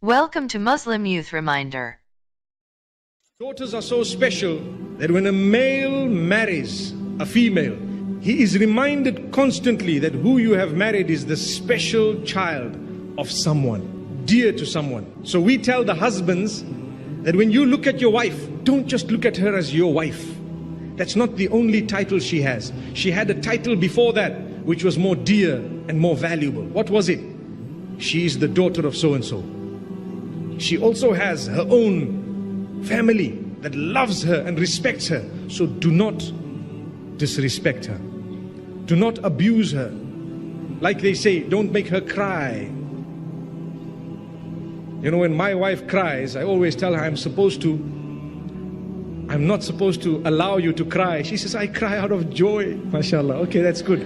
Welcome to Muslim Youth Reminder. Daughters are so special that when a male marries a female, he is reminded constantly that who you have married is the special child of someone, dear to someone. So we tell the husbands that when you look at your wife, don't just look at her as your wife. That's not the only title she has. She had a title before that which was more dear and more valuable. What was it? She is the daughter of so-and-so. She also has her own family that loves her and respects her. So do not disrespect her. Do not abuse her. Like they say, don't make her cry. You know, when my wife cries, I always tell her I'm not supposed to allow you to cry. She says, I cry out of joy. MashaAllah. Okay, that's good.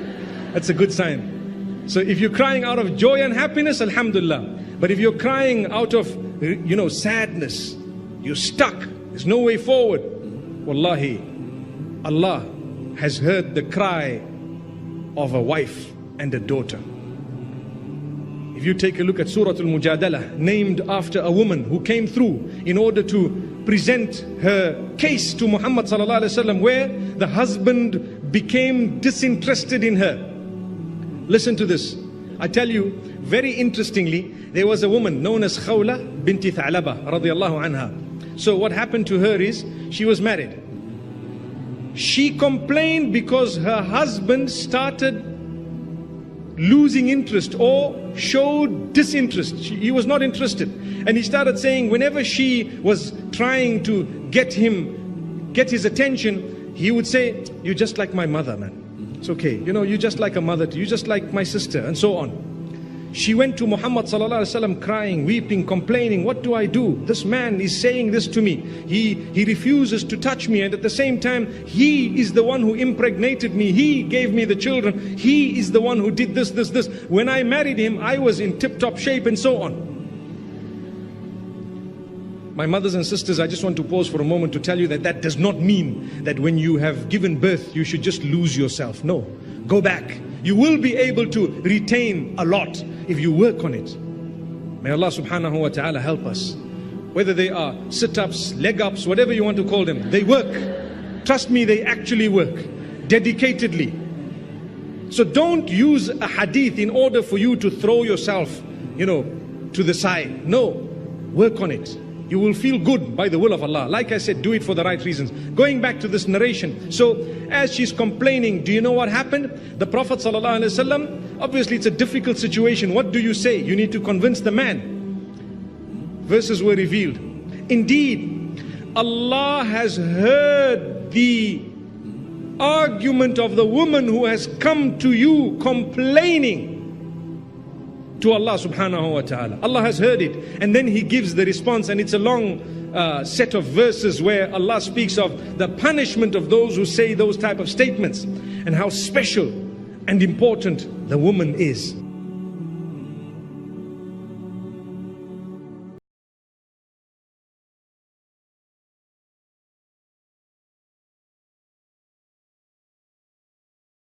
That's a good sign. So if you're crying out of joy and happiness, alhamdulillah. But if you're crying out of, sadness, you're stuck, there's no way forward, wallahi, Allah has heard the cry of a wife and a daughter. If you take a look at Surah Al-Mujadalah, named after a woman who came through in order to present her case to Muhammad sallallahu alaihi wasallam, where the husband became disinterested in her. Listen to this. I tell you, very interestingly, there was a woman known as Khawla binti Tha'laba radiyallahu anha. So what happened to her is, she was married. She complained because her husband started losing interest or showed disinterest. He was not interested. And he started saying whenever she was trying to get his attention, he would say, you're just like my mother, man. It's okay. You're just like a mother to you, just like my sister, and so on. She went to Muhammad sallallahu alaihi wasallam crying, weeping, complaining, what do I do? This man is saying this to me. He refuses to touch me, and at the same time, he is the one who impregnated me. He gave me the children. He is the one who did this. When I married him, I was in tip-top shape, and so on. My mothers and sisters, I just want to pause for a moment to tell you that that does not mean that when you have given birth, you should just lose yourself. No, go back. You will be able to retain a lot if you work on it. May Allah subhanahu wa ta'ala help us. Whether they are sit-ups, leg-ups, whatever you want to call them, they work. Trust me, they actually work, dedicatedly. So don't use a hadith in order for you to throw yourself, to the side. No, work on it. You will feel good by the will of Allah. Like I said, do it for the right reasons. Going back to this narration. So as she's complaining, do you know what happened? The Prophet ﷺ, obviously it's a difficult situation. What do you say? You need to convince the man. Verses were revealed. Indeed, Allah has heard the argument of the woman who has come to you complaining to Allah subhanahu wa ta'ala. Allah has heard it, and then He gives the response, and it's a long set of verses where Allah speaks of the punishment of those who say those type of statements and how special and important the woman is.